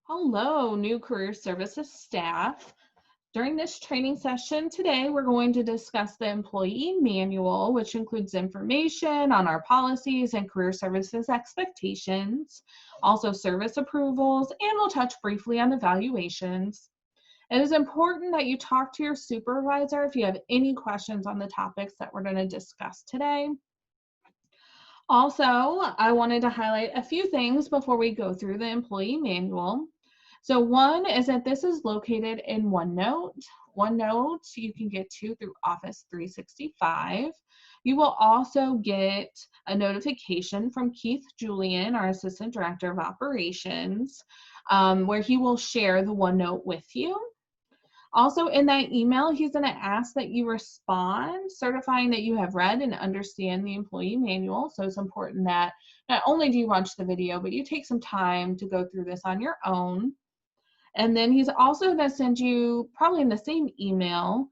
Hello, new career services staff. During this training session today, we're going to discuss the employee manual, which includes information on our policies and career services expectations, also service approvals, and we'll touch briefly on evaluations. It is important that you talk to your supervisor if you have any questions on the topics that we're going to discuss today. Also, I wanted to highlight a few things before we go through the employee manual. So one is that this is located in OneNote. OneNote you can get to through Office 365. You will also get a notification from Keith Julian, our Assistant Director of Operations, where he will share the OneNote with you. Also in that email, he's going to ask that you respond, certifying that you have read and understand the employee manual. So it's important that not only do you watch the video, but you take some time to go through this on your own. And then he's also going to send you, probably in the same email,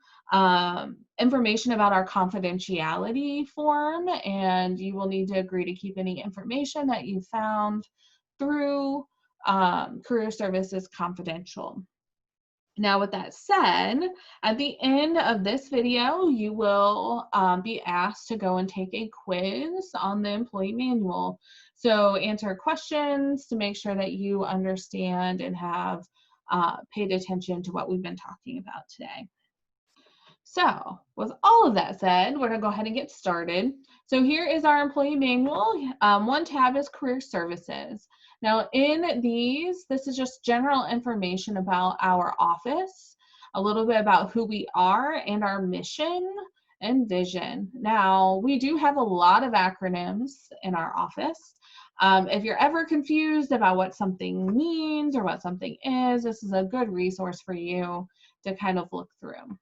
information about our confidentiality form, and you will need to agree to keep any information that you found through Career Services confidential. Now, with that said, at the end of this video, you will be asked to go and take a quiz on the employee manual. So answer questions to make sure that you understand and have paid attention to what we've been talking about today. So with all of that said, we're going to go ahead and get started. So here is our employee manual. One tab is career services. Now in these, this is just general information about our office, a little bit about who we are and our mission and vision. Now we do have a lot of acronyms in our office. If you're ever confused about what something means or what something is, this is a good resource for you to kind of look through.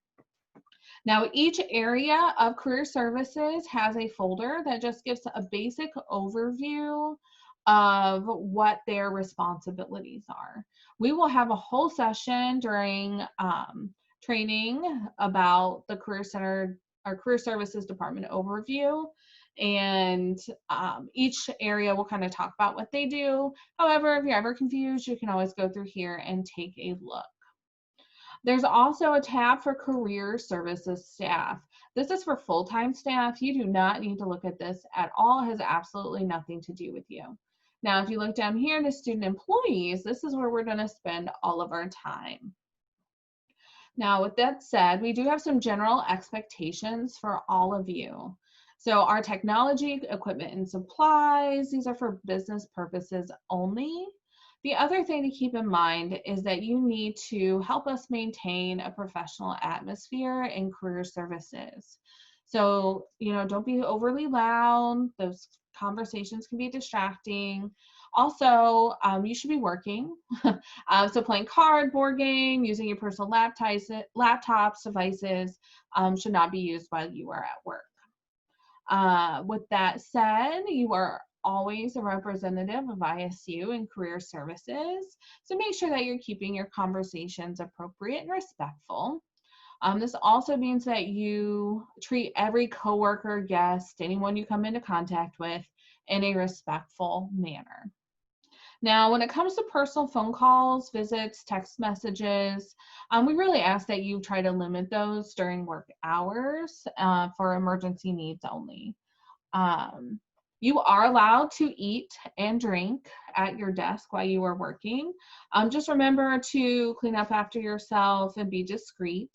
Now, each area of career services has a folder that just gives a basic overview of what their responsibilities are. We will have a whole session during training about the Career Center, our Career Services Department overview, and each area will kind of talk about what they do. However, if you're ever confused, you can always go through here and take a look. There's also a tab for career services staff. This is for full-time staff. You do not need to look at this at all. It has absolutely nothing to do with you. Now, if you look down here to student employees, this is where we're going to spend all of our time. Now, with that said, we do have some general expectations for all of you. So our technology, equipment, and supplies, these are for business purposes only. The other thing to keep in mind is that you need to help us maintain a professional atmosphere in career services. So, don't be overly loud. Those conversations can be distracting. Also, you should be working. So playing card, board game, using your personal laptops, devices should not be used while you are at work. With that said, you are always a representative of ISU and career services. So make sure that you're keeping your conversations appropriate and respectful. This also means that you treat every coworker, guest, anyone you come into contact with in a respectful manner. Now, when it comes to personal phone calls, visits, text messages, we really ask that you try to limit those during work hours for emergency needs only. You are allowed to eat and drink at your desk while you are working. Just remember to clean up after yourself and be discreet.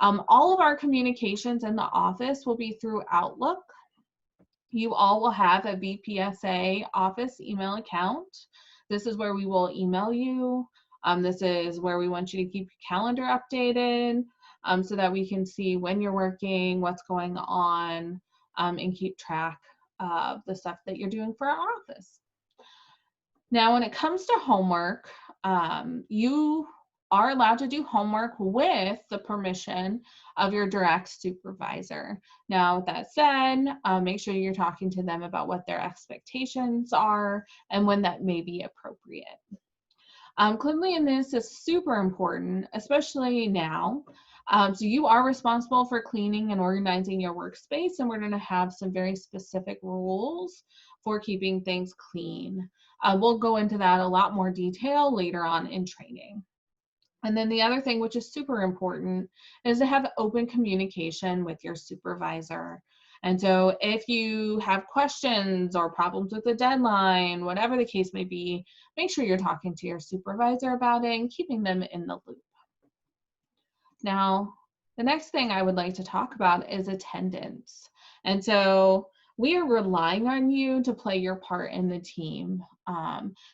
All of our communications in the office will be through Outlook. You all will have a VPSA office email account. This is where we will email you. This is where we want you to keep your calendar updated so that we can see when you're working, what's going on, and keep track of the stuff that you're doing for our office. Now, when it comes to homework, you are allowed to do homework with the permission of your direct supervisor. Now, with that said, make sure you're talking to them about what their expectations are and when that may be appropriate. Cleanliness is super important, especially now. So you are responsible for cleaning and organizing your workspace, and we're going to have some very specific rules for keeping things clean. We'll go into that a lot more detail later on in training. And then the other thing, which is super important, is to have open communication with your supervisor. And so if you have questions or problems with the deadline, whatever the case may be, make sure you're talking to your supervisor about it and keeping them in the loop. Now, the next thing I would like to talk about is attendance. And so we are relying on you to play your part in the team.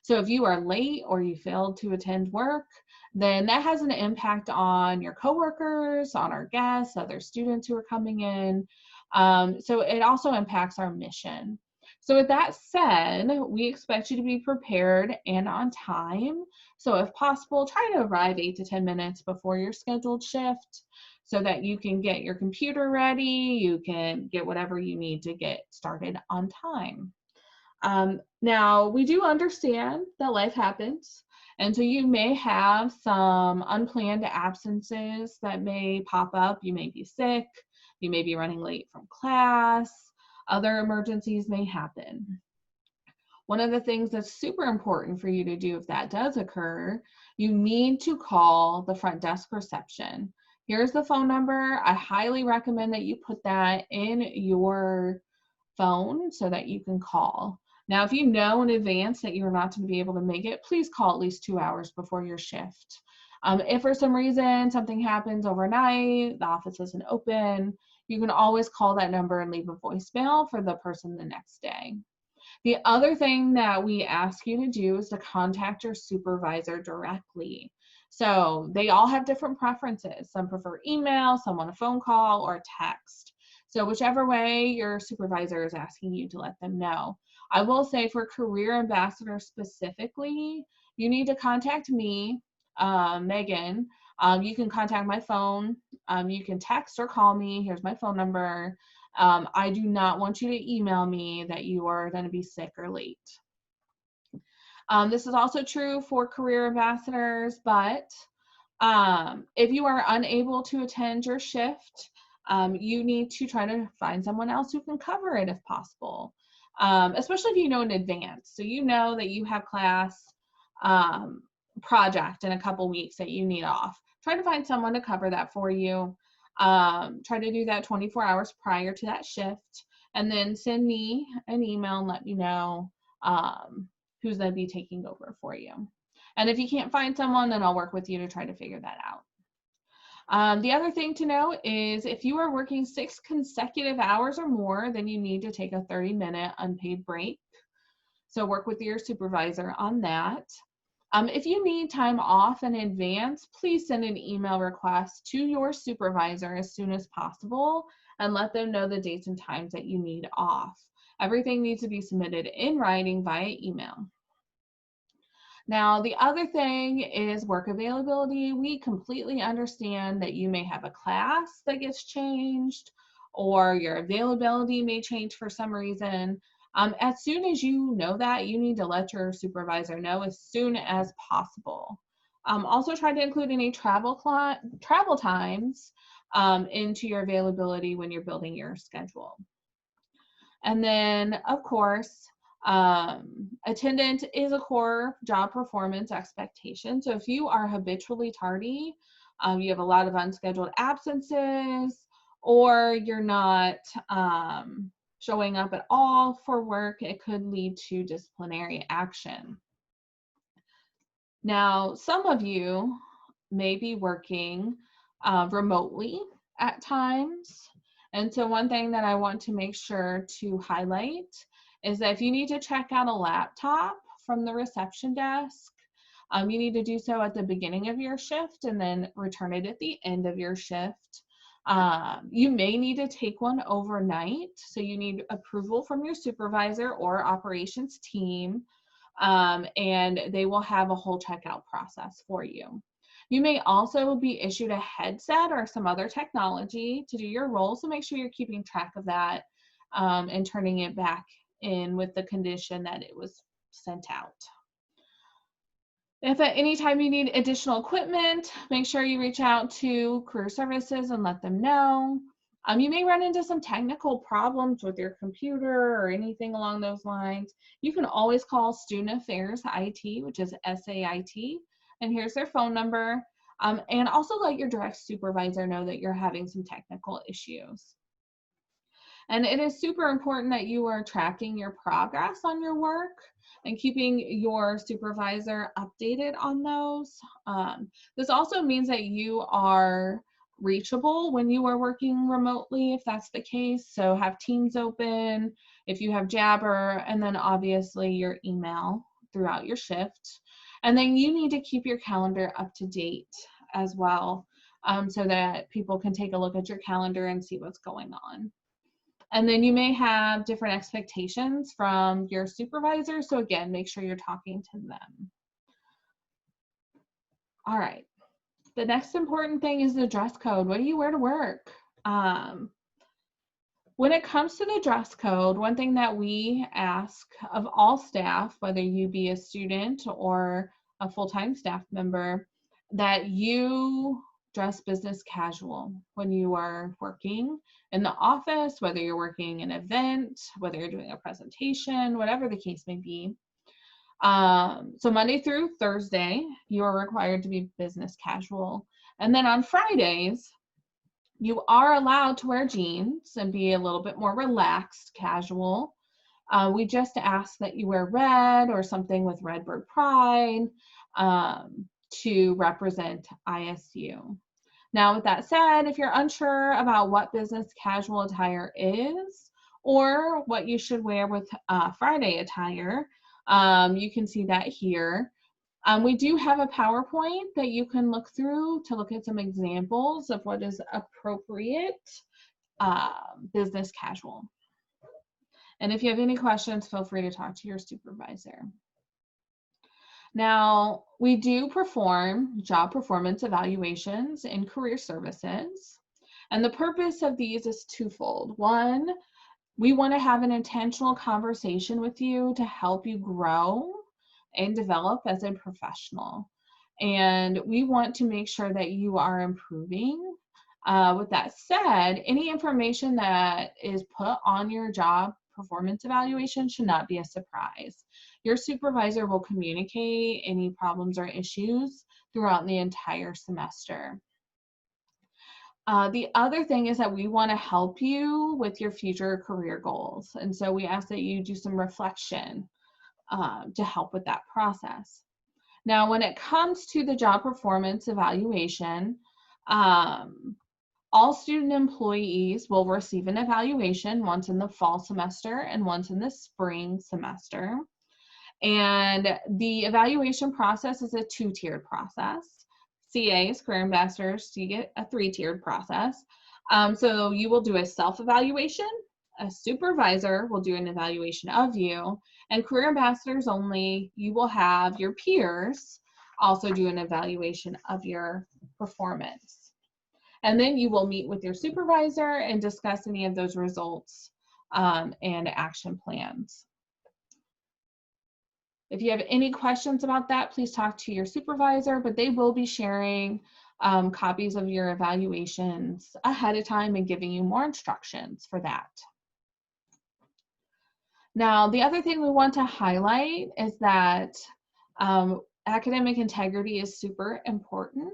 So if you are late or you failed to attend work, then that has an impact on your coworkers, on our guests, other students who are coming in. So it also impacts our mission. So with that said, we expect you to be prepared and on time. So if possible, try to arrive 8 to 10 minutes before your scheduled shift so that you can get your computer ready, you can get whatever you need to get started on time. Now, we do understand that life happens, and so you may have some unplanned absences that may pop up. You may be sick, you may be running late from class, other emergencies may happen. One of the things that's super important for you to do if that does occur, you need to call the front desk reception. Here's the phone number. I highly recommend that you put that in your phone so that you can call. Now, if you know in advance that you're not going to be able to make it, please call at least 2 hours before your shift. If for some reason something happens overnight, the office isn't open, you can always call that number and leave a voicemail for the person the next day. The other thing that we ask you to do is to contact your supervisor directly. So they all have different preferences. Some prefer email, some want a phone call or text. So whichever way your supervisor is asking you to let them know. I will say for career ambassadors specifically, you need to contact me, Megan. You can contact my phone. You can text or call me. Here's my phone number. I do not want you to email me that you are going to be sick or late. This is also true for career ambassadors, but if you are unable to attend your shift, you need to try to find someone else who can cover it if possible, especially if you know in advance. So you know that you have class project in a couple weeks that you need off. Try to find someone to cover that for you. Try to do that 24 hours prior to that shift, and then send me an email and let me know who's going to be taking over for you. And if you can't find someone, then I'll work with you to try to figure that out. The other thing to know is if you are working 6 consecutive hours or more, then you need to take a 30-minute unpaid break. So work with your supervisor on that. If you need time off in advance, please send an email request to your supervisor as soon as possible and let them know the dates and times that you need off. Everything needs to be submitted in writing via email. Now, the other thing is work availability. We completely understand that you may have a class that gets changed or your availability may change for some reason. As soon as you know that, you need to let your supervisor know as soon as possible. Also try to include any travel times into your availability when you're building your schedule. And then, of course, attendance is a core job performance expectation. So if you are habitually tardy, you have a lot of unscheduled absences, or you're not showing up at all for work, it could lead to disciplinary action. Now, some of you may be working remotely at times. And so one thing that I want to make sure to highlight is that if you need to check out a laptop from the reception desk, you need to do so at the beginning of your shift and then return it at the end of your shift. You may need to take one overnight, so you need approval from your supervisor or operations team, and they will have a whole checkout process for you. You may also be issued a headset or some other technology to do your role, so make sure you're keeping track of that and turning it back in with the condition that it was sent out. If at any time you need additional equipment, make sure you reach out to Career Services and let them know. You may run into some technical problems with your computer or anything along those lines. You can always call Student Affairs IT, which is SAIT, and here's their phone number. And also let your direct supervisor know that you're having some technical issues. And it is super important that you are tracking your progress on your work and keeping your supervisor updated on those. This also means that you are reachable when you are working remotely, if that's the case. So have Teams open, if you have Jabber, and then obviously your email throughout your shift. And then you need to keep your calendar up to date as well, so that people can take a look at your calendar and see what's going on. And then you may have different expectations from your supervisor. So again, make sure you're talking to them. All right. The next important thing is the dress code. What do you wear to work? When it comes to the dress code, one thing that we ask of all staff, whether you be a student or a full-time staff member, that you dress business casual when you are working in the office, whether you're working an event, whether you're doing a presentation, whatever the case may be. So Monday through Thursday, you are required to be business casual. And then on Fridays, you are allowed to wear jeans and be a little bit more relaxed, casual. We just ask that you wear red or something with Redbird Pride to represent ISU. Now, with that said, if you're unsure about what business casual attire is or what you should wear with Friday attire, you can see that here. We do have a PowerPoint that you can look through to look at some examples of what is appropriate business casual. And if you have any questions, feel free to talk to your supervisor. Now, we do perform job performance evaluations in career services. And the purpose of these is twofold. One, we want to have an intentional conversation with you to help you grow and develop as a professional. And we want to make sure that you are improving. With that said, any information that is put on your job performance evaluation should not be a surprise. Your supervisor will communicate any problems or issues throughout the entire semester. The other thing is that we want to help you with your future career goals. And so we ask that you do some reflection to help with that process. Now, when it comes to the job performance evaluation, all student employees will receive an evaluation once in the fall semester and once in the spring semester. And the evaluation process is a two-tiered process. CAs, career ambassadors, you get a three-tiered process. So you will do a self-evaluation, a supervisor will do an evaluation of you, and career ambassadors only, you will have your peers also do an evaluation of your performance. And then you will meet with your supervisor and discuss any of those results and action plans. If you have any questions about that, please talk to your supervisor, but they will be sharing copies of your evaluations ahead of time and giving you more instructions for that. Now, the other thing we want to highlight is that academic integrity is super important.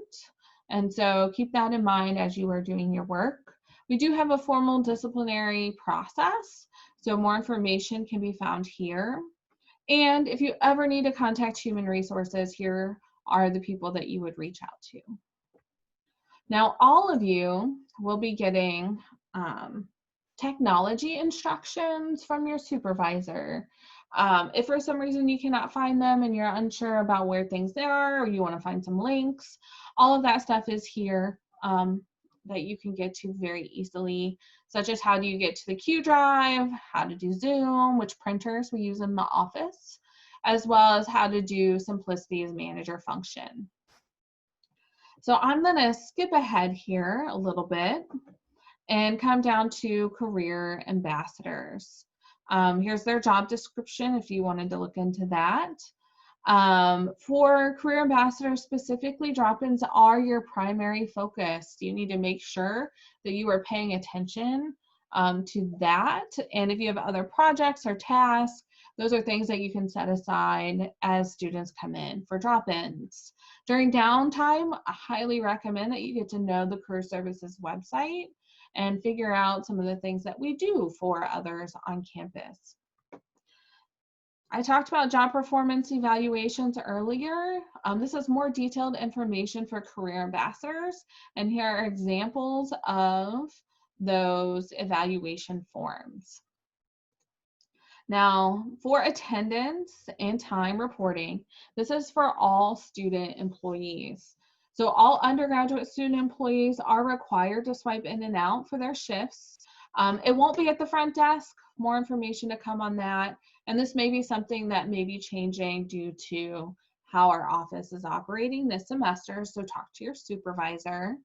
And so keep that in mind as you are doing your work. We do have a formal disciplinary process, so more information can be found here. And if you ever need to contact Human Resources, here are the people that you would reach out to. Now, all of you will be getting technology instructions from your supervisor. If for some reason you cannot find them and you're unsure about where things are, or you want to find some links, all of that stuff is here that you can get to very easily, such as how do you get to the Q Drive, how to do Zoom, which printers we use in the office, as well as how to do Simplicity as manager function. So I'm going to skip ahead here a little bit and come down to career ambassadors. Here's their job description if you wanted to look into that. For career ambassadors specifically, drop-ins are your primary focus. You need to make sure that you are paying attention to that. And if you have other projects or tasks, those are things that you can set aside as students come in for drop-ins. During downtime, I highly recommend that you get to know the Career Services website and figure out some of the things that we do for others on campus. I talked about job performance evaluations earlier. This is more detailed information for career ambassadors, and here are examples of those evaluation forms. Now, for attendance and time reporting, this is for all student employees. So all undergraduate student employees are required to swipe in and out for their shifts. It won't be at the front desk. More information to come on that. And this may be something that may be changing due to how our office is operating this semester, so talk to your supervisor.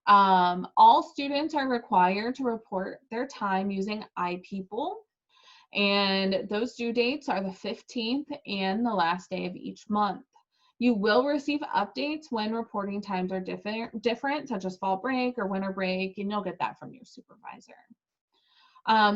All students are required to report their time using iPeople, and those due dates are the 15th and the last day of each month. You will receive updates when reporting times are different, such as fall break or winter break, and you'll get that from your supervisor.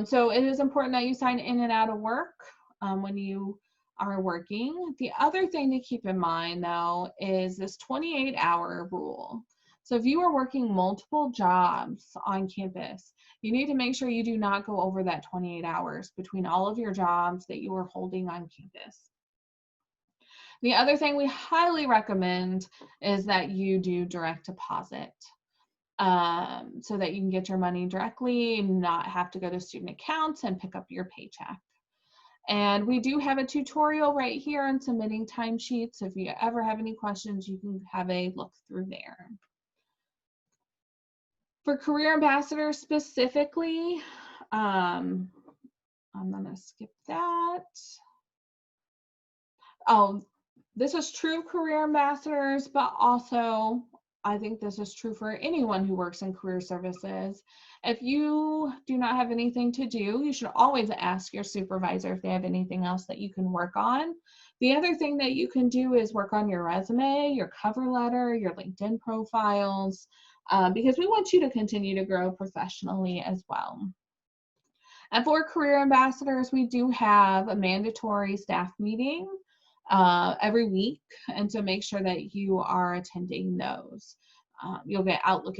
So it is important that you sign in and out of work when you are working. The other thing to keep in mind, though, is this 28-hour rule. So if you are working multiple jobs on campus, you need to make sure you do not go over that 28 hours between all of your jobs that you are holding on campus. The other thing we highly recommend is that you do direct deposit. So that you can get your money directly and not have to go to student accounts and pick up your paycheck. And we do have a tutorial right here on submitting timesheets. If you ever have any questions, you can have a look through there. For career ambassadors specifically, I'm gonna skip that. Oh, this is true career ambassadors, but also I think this is true for anyone who works in career services. If you do not have anything to do, you should always ask your supervisor if they have anything else that you can work on. The other thing that you can do is work on your resume, your cover letter, your LinkedIn profiles, because we want you to continue to grow professionally as well. And for career ambassadors, we do have a mandatory staff meeting every week, and so make sure that you are attending those. You'll get Outlook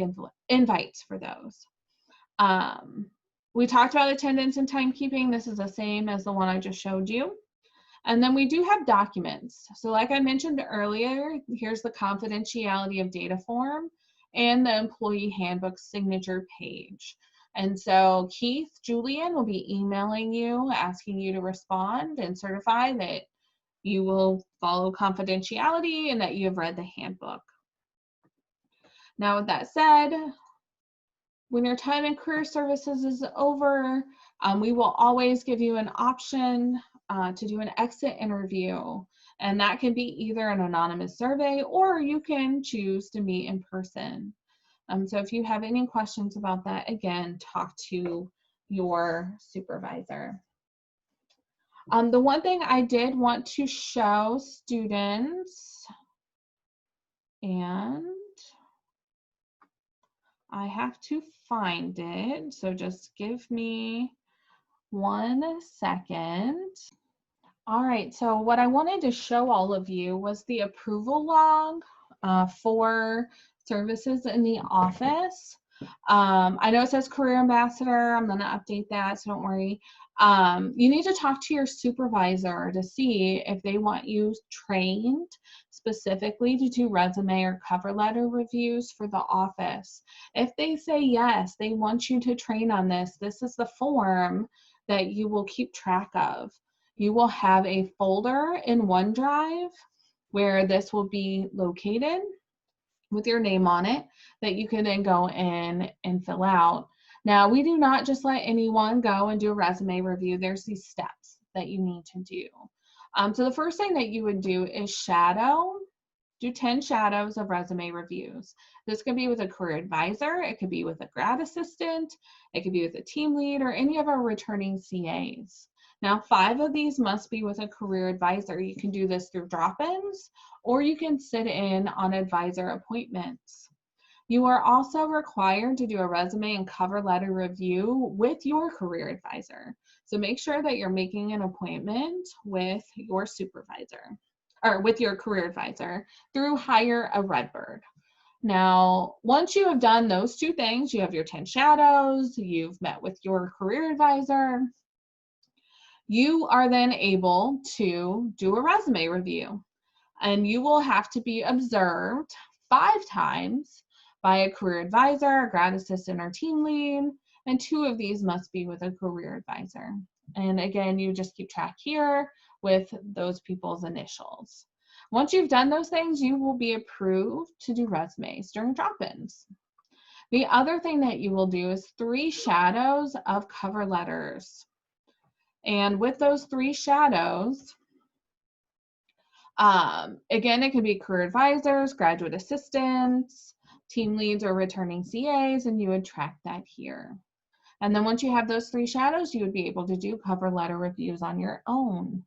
invites for those. We talked about attendance and timekeeping. This is the same as the one I just showed you. And then we do have documents. So like I mentioned earlier, here's the confidentiality of data form and the employee handbook signature page. And so Keith Julian will be emailing you, asking you to respond and certify that you will follow confidentiality and that you have read the handbook. Now, with that said, when your time in career services is over, we will always give you an option to do an exit interview. And that can be either an anonymous survey or you can choose to meet in person. So if you have any questions about that, again, talk to your supervisor. The one thing I did want to show students, and I have to find it, so just give me 1 second. All right, so what I wanted to show all of you was the approval log for services in the office. I know it says career ambassador. I'm going to update that, so don't worry. You need to talk to your supervisor to see if they want you trained specifically to do resume or cover letter reviews for the office. If they say yes, they want you to train on this, this is the form that you will keep track of. You will have a folder in OneDrive where this will be located with your name on it that you can then go in and fill out. Now, we do not just let anyone go and do a resume review. There's these steps that you need to do. So the first thing that you would do is do 10 shadows of resume reviews. This could be with a career advisor, it could be with a grad assistant, it could be with a team lead or any of our returning CAs. Now, 5 of these must be with a career advisor. You can do this through drop-ins, or you can sit in on advisor appointments. You are also required to do a resume and cover letter review with your career advisor. So make sure that you're making an appointment with your supervisor or with your career advisor through Hire a Redbird. Now, once you have done those 2 things, you have your 10 shadows, you've met with your career advisor, you are then able to do a resume review. And you will have to be observed 5 times by a career advisor, a grad assistant, or team lead, and 2 of these must be with a career advisor. And again, you just keep track here with those people's initials. Once you've done those things, you will be approved to do resumes during drop-ins. The other thing that you will do is 3 shadows of cover letters. And with those 3 shadows, again, it could be career advisors, graduate assistants, team leads, or returning CAs, and you would track that here. And then once you have those 3 shadows, you would be able to do cover letter reviews on your own.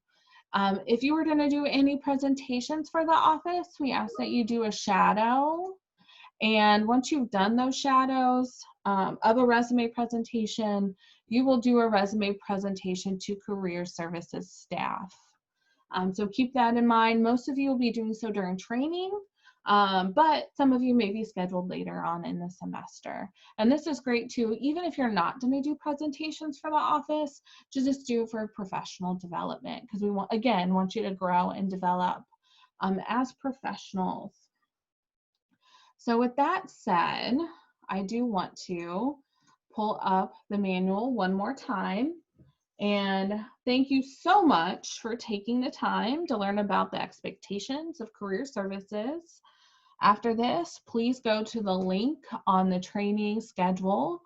If you were going to do any presentations for the office, we ask that you do a shadow. And once you've done those shadows of a resume presentation, you will do a resume presentation to career services staff. So keep that in mind. Most of you will be doing so during training, but some of you may be scheduled later on in the semester. And this is great too, even if you're not going to do presentations for the office, just do it for professional development, because we want you to grow and develop as professionals. So with that said, I do want to pull up the manual one more time. And thank you so much for taking the time to learn about the expectations of career services. After this, please go to the link on the training schedule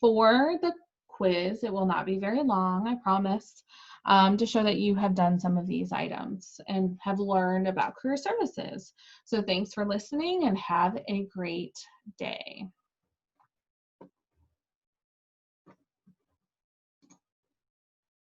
for the quiz. It will not be very long, I promise, to show that you have done some of these items and have learned about career services. So thanks for listening and have a great day.